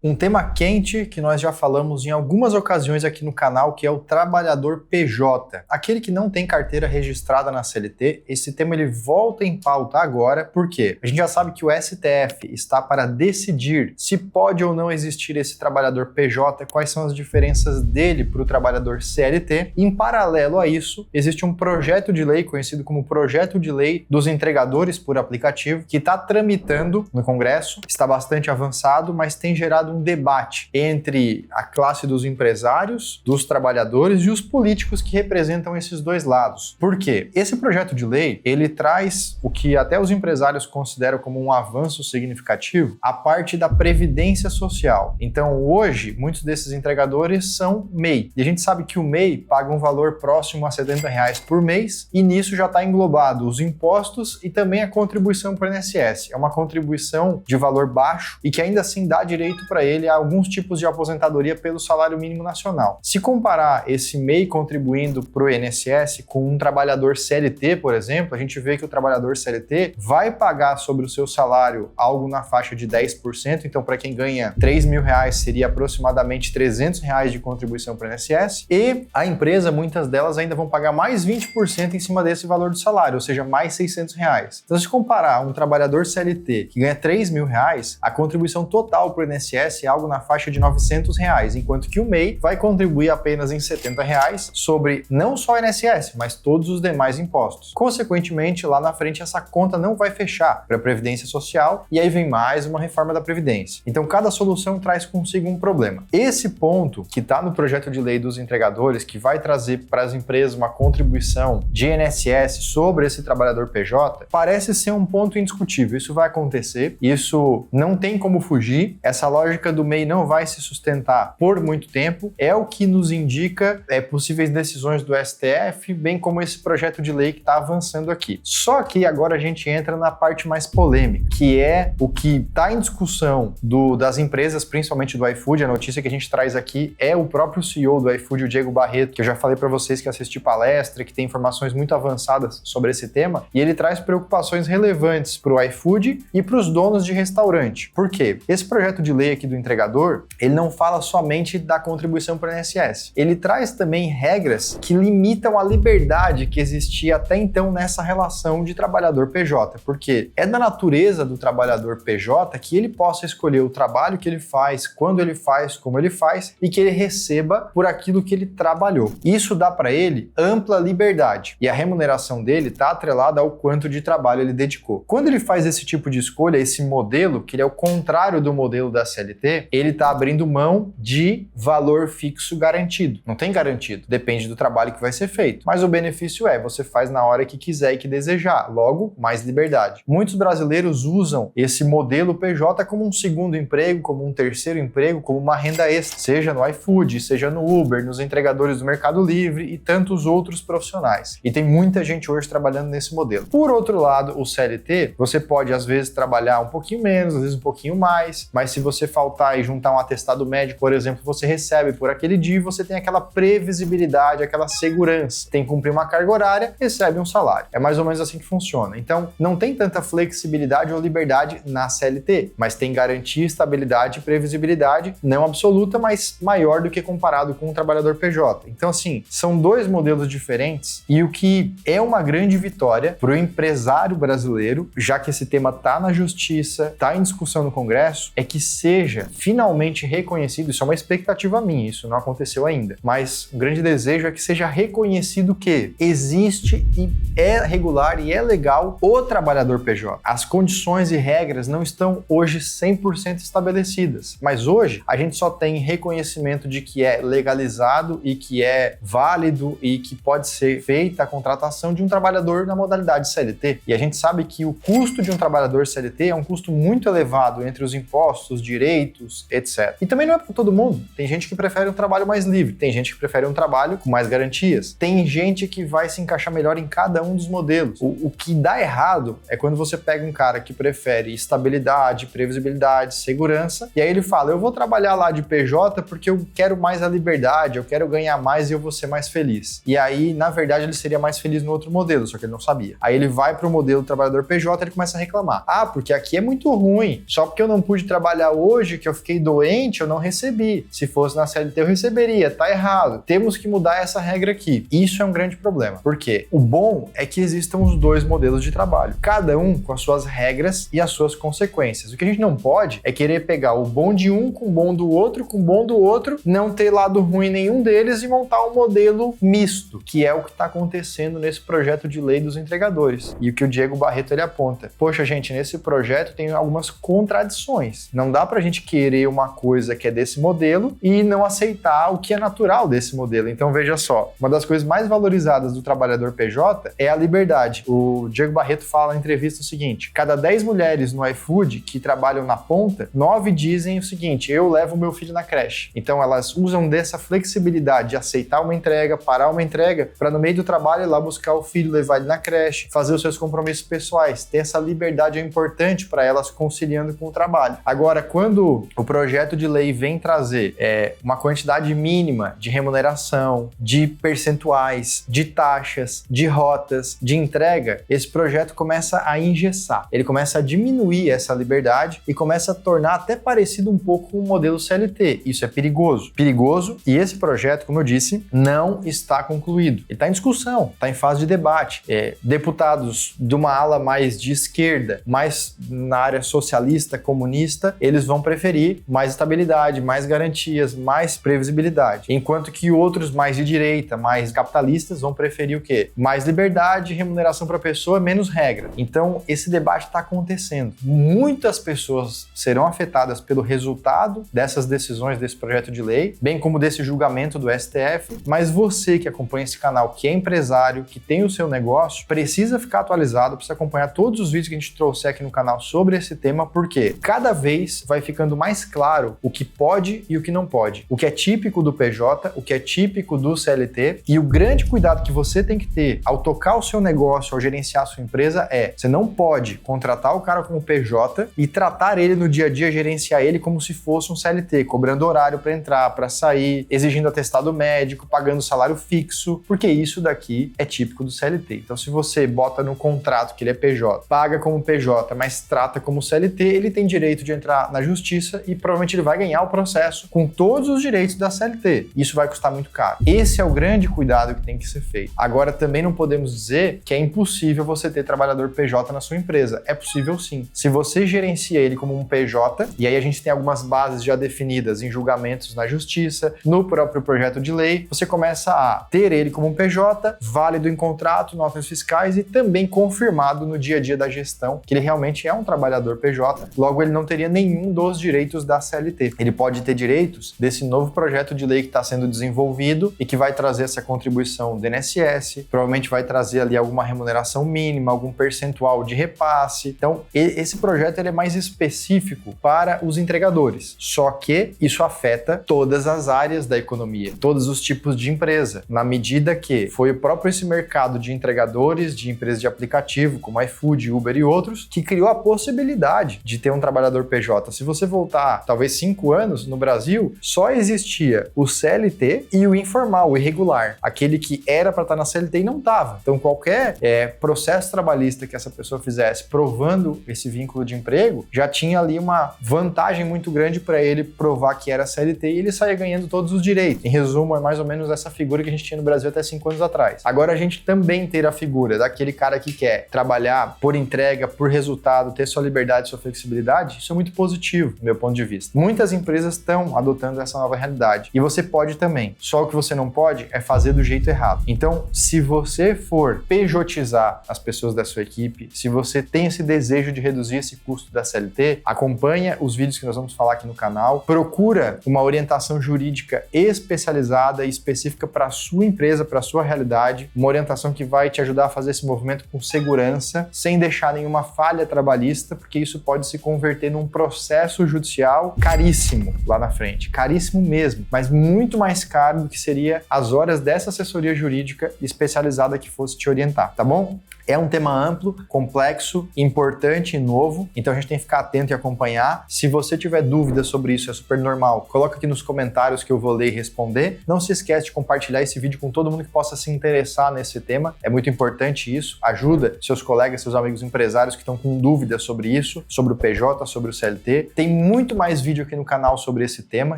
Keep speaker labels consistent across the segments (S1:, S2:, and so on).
S1: Um tema quente que nós já falamos em algumas ocasiões aqui no canal, que é o trabalhador PJ, aquele que não tem carteira registrada na CLT. Esse tema ele volta em pauta agora, porque a gente já sabe que o STF está para decidir se pode ou não existir esse trabalhador PJ, quais são as diferenças dele para o trabalhador CLT. Em paralelo a isso, existe um projeto de lei, conhecido como Projeto de Lei dos Entregadores por Aplicativo, que está tramitando no Congresso, está bastante avançado, mas tem gerado um debate entre a classe dos empresários, dos trabalhadores e os políticos que representam esses dois lados. Por quê? Esse projeto de lei, ele traz o que até os empresários consideram como um avanço significativo, a parte da previdência social. Então, hoje, muitos desses entregadores são MEI. E a gente sabe que o MEI paga um valor próximo a R$70 por mês, e nisso já está englobado os impostos e também a contribuição para o INSS. É uma contribuição de valor baixo e que ainda assim dá direito para ele a alguns tipos de aposentadoria pelo salário mínimo nacional. Se comparar esse MEI contribuindo para o INSS com um trabalhador CLT, por exemplo, a gente vê que o trabalhador CLT vai pagar sobre o seu salário algo na faixa de 10%, então para quem ganha R$3.000 seria aproximadamente R$300 de contribuição para o INSS, e a empresa, muitas delas ainda vão pagar mais 20% em cima desse valor do salário, ou seja, mais R$600. Então, se comparar um trabalhador CLT que ganha R$3.000, a contribuição total para o INSS é algo na faixa de R$900, enquanto que o MEI vai contribuir apenas em R$70 sobre não só o INSS, mas todos os demais impostos. Consequentemente, lá na frente essa conta não vai fechar para a Previdência Social e aí vem mais uma reforma da Previdência. Então, cada solução traz consigo um problema. Esse ponto que está no projeto de lei dos entregadores, que vai trazer para as empresas uma contribuição de INSS sobre esse trabalhador PJ, parece ser um ponto indiscutível. Isso vai acontecer, isso não tem como fugir, essa lógica do MEI não vai se sustentar por muito tempo, é o que nos indica possíveis decisões do STF, bem como esse projeto de lei que está avançando aqui. Só que agora a gente entra na parte mais polêmica, que é o que está em discussão das empresas, principalmente do iFood. A notícia que a gente traz aqui é o próprio CEO do iFood, o Diego Barreto, que eu já falei para vocês que assisti palestra, que tem informações muito avançadas sobre esse tema, e ele traz preocupações relevantes para o iFood e para os donos de restaurante. Por quê? Esse projeto de lei aqui do entregador, ele não fala somente da contribuição para o INSS. Ele traz também regras que limitam a liberdade que existia até então nessa relação de trabalhador PJ, porque é da natureza do trabalhador PJ que ele possa escolher o trabalho que ele faz, quando ele faz, como ele faz, e que ele receba por aquilo que ele trabalhou. Isso dá para ele ampla liberdade, e a remuneração dele está atrelada ao quanto de trabalho ele dedicou. Quando ele faz esse tipo de escolha, esse modelo, que ele é o contrário do modelo da CLT, ele está abrindo mão de valor fixo garantido. Não tem garantido, depende do trabalho que vai ser feito. Mas o benefício você faz na hora que quiser e que desejar, logo, mais liberdade. Muitos brasileiros usam esse modelo PJ como um segundo emprego, como um terceiro emprego, como uma renda extra, seja no iFood, seja no Uber, nos entregadores do Mercado Livre e tantos outros profissionais. E tem muita gente hoje trabalhando nesse modelo. Por outro lado, o CLT, você pode às vezes trabalhar um pouquinho menos, às vezes um pouquinho mais, mas se você faltar e juntar um atestado médico, por exemplo, você recebe por aquele dia e você tem aquela previsibilidade, aquela segurança. Tem que cumprir uma carga horária, recebe um salário. É mais ou menos assim que funciona. Então, não tem tanta flexibilidade ou liberdade na CLT, mas tem garantia, estabilidade e previsibilidade, não absoluta, mas maior do que comparado com o trabalhador PJ. Então, assim, são dois modelos diferentes e o que é uma grande vitória para o empresário brasileiro, já que esse tema está na justiça, está em discussão no Congresso, é que seja finalmente reconhecido, isso é uma expectativa minha, isso não aconteceu ainda, mas um grande desejo é que seja reconhecido que existe e é regular e é legal o trabalhador PJ. As condições e regras não estão hoje 100% estabelecidas, mas hoje a gente só tem reconhecimento de que é legalizado e que é válido e que pode ser feita a contratação de um trabalhador na modalidade CLT. E a gente sabe que o custo de um trabalhador CLT é um custo muito elevado entre os impostos, direitos, etc. E também não é para todo mundo. Tem gente que prefere um trabalho mais livre, tem gente que prefere um trabalho com mais garantias, tem gente que vai se encaixar melhor em cada um dos modelos. O que dá errado é quando você pega um cara que prefere estabilidade, previsibilidade, segurança, e aí ele fala, eu vou trabalhar lá de PJ porque eu quero mais a liberdade, eu quero ganhar mais e eu vou ser mais feliz. E aí, na verdade, ele seria mais feliz no outro modelo, só que ele não sabia. Aí ele vai pro modelo trabalhador PJ e ele começa a reclamar. Ah, porque aqui é muito ruim, só porque eu não pude trabalhar hoje hoje que eu fiquei doente, eu não recebi. Se fosse na CLT, eu receberia. Tá errado. Temos que mudar essa regra aqui. Isso é um grande problema. Por quê? O bom é que existam os dois modelos de trabalho, cada um com as suas regras e as suas consequências. O que a gente não pode é querer pegar o bom de um com o bom do outro, com o bom do outro, não ter lado ruim nenhum deles e montar um modelo misto, que é o que está acontecendo nesse projeto de lei dos entregadores. E o que o Diego Barreto ele aponta. Poxa, gente, nesse projeto tem algumas contradições. Não dá pra gente querer uma coisa que é desse modelo e não aceitar o que é natural desse modelo. Então veja só, uma das coisas mais valorizadas do trabalhador PJ é a liberdade. O Diego Barreto fala na entrevista o seguinte: cada 10 mulheres no iFood que trabalham na ponta, 9 dizem o seguinte: eu levo meu filho na creche. Então elas usam dessa flexibilidade de aceitar uma entrega, parar uma entrega, para no meio do trabalho ir lá buscar o filho, levar ele na creche, fazer os seus compromissos pessoais. Ter essa liberdade é importante para elas conciliando com o trabalho. Agora, quando o projeto de lei vem trazer uma quantidade mínima de remuneração, de percentuais, de taxas, de rotas, de entrega, esse projeto começa a engessar. Ele começa a diminuir essa liberdade e começa a tornar até parecido um pouco com o modelo CLT. Isso é perigoso. Perigoso, e esse projeto, como eu disse, não está concluído. Ele está em discussão, está em fase de debate. Deputados de uma ala mais de esquerda, mais na área socialista, comunista, eles vão preferir mais estabilidade, mais garantias, mais previsibilidade. Enquanto que outros mais de direita, mais capitalistas, vão preferir o quê? Mais liberdade, remuneração para a pessoa, menos regra. Então, esse debate está acontecendo. Muitas pessoas serão afetadas pelo resultado dessas decisões desse projeto de lei, bem como desse julgamento do STF, mas você que acompanha esse canal, que é empresário, que tem o seu negócio, precisa ficar atualizado, precisa acompanhar todos os vídeos que a gente trouxe aqui no canal sobre esse tema, porque cada vez vai ficando mais claro o que pode e o que não pode, o que é típico do PJ, o que é típico do CLT, e o grande cuidado que você tem que ter ao tocar o seu negócio, ao gerenciar a sua empresa você não pode contratar o cara como PJ e tratar ele no dia a dia, gerenciar ele como se fosse um CLT, cobrando horário para entrar, para sair, exigindo atestado médico, pagando salário fixo, porque isso daqui é típico do CLT. Então, se você bota no contrato que ele é PJ, paga como PJ, mas trata como CLT, ele tem direito de entrar na justiça e provavelmente ele vai ganhar o processo com todos os direitos da CLT. Isso vai custar muito caro. Esse é o grande cuidado que tem que ser feito. Agora, também não podemos dizer que é impossível você ter trabalhador PJ na sua empresa. É possível sim. Se você gerencia ele como um PJ, e aí a gente tem algumas bases já definidas em julgamentos na justiça, no próprio projeto de lei, você começa a ter ele como um PJ, válido em contrato, notas fiscais e também confirmado no dia a dia da gestão que ele realmente é um trabalhador PJ, logo ele não teria nenhum dos direitos da CLT. Ele pode ter direitos desse novo projeto de lei que está sendo desenvolvido e que vai trazer essa contribuição do INSS, provavelmente vai trazer ali alguma remuneração mínima, algum percentual de repasse. Então, esse projeto ele é mais específico para os entregadores, só que isso afeta todas as áreas da economia, todos os tipos de empresa, na medida que foi o próprio esse mercado de entregadores, de empresas de aplicativo, como iFood, Uber e outros, que criou a possibilidade de ter um trabalhador PJ. Se você voltar, talvez 5 anos, no Brasil, só existia o CLT e o informal, o irregular, aquele que era para estar na CLT e não estava. Então, qualquer processo trabalhista que essa pessoa fizesse provando esse vínculo de emprego, já tinha ali uma vantagem muito grande para ele provar que era CLT e ele saía ganhando todos os direitos. Em resumo, é mais ou menos essa figura que a gente tinha no Brasil até 5 anos atrás. Agora a gente também ter a figura daquele cara que quer trabalhar por entrega, por resultado, ter sua liberdade, sua flexibilidade, isso é muito positivo, do meu ponto de vista. Muitas empresas estão adotando essa nova realidade e você pode também. Só o que você não pode é fazer do jeito errado. Então, se você for pejotizar as pessoas da sua equipe, se você tem esse desejo de reduzir esse custo da CLT, acompanha os vídeos que nós vamos falar aqui no canal, procura uma orientação jurídica especializada e específica para a sua empresa, para a sua realidade, uma orientação que vai te ajudar a fazer esse movimento com segurança, sem deixar nenhuma falha trabalhista, porque isso pode se converter num processo judicial caríssimo lá na frente, caríssimo mesmo, mas muito mais caro do que seria as horas dessa assessoria jurídica especializada que fosse te orientar, tá bom? É um tema amplo, complexo, importante e novo, então a gente tem que ficar atento e acompanhar. Se você tiver dúvidas sobre isso, é super normal, coloca aqui nos comentários que eu vou ler e responder. Não se esquece de compartilhar esse vídeo com todo mundo que possa se interessar nesse tema, é muito importante isso, ajuda seus colegas, seus amigos empresários que estão com dúvidas sobre isso, sobre o PJ, sobre o CLT. Tem muito mais vídeo aqui no canal sobre esse tema,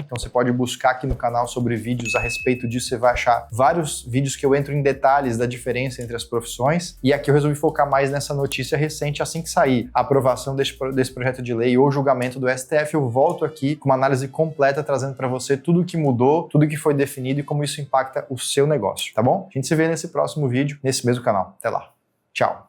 S1: então você pode buscar aqui no canal sobre vídeos a respeito disso, você vai achar vários vídeos que eu entro em detalhes da diferença entre as profissões, e aqui eu resolvi focar mais nessa notícia recente, assim que sair a aprovação desse projeto de lei ou julgamento do STF, eu volto aqui com uma análise completa, trazendo para você tudo o que mudou, tudo o que foi definido e como isso impacta o seu negócio, tá bom? A gente se vê nesse próximo vídeo, nesse mesmo canal. Até lá. Tchau.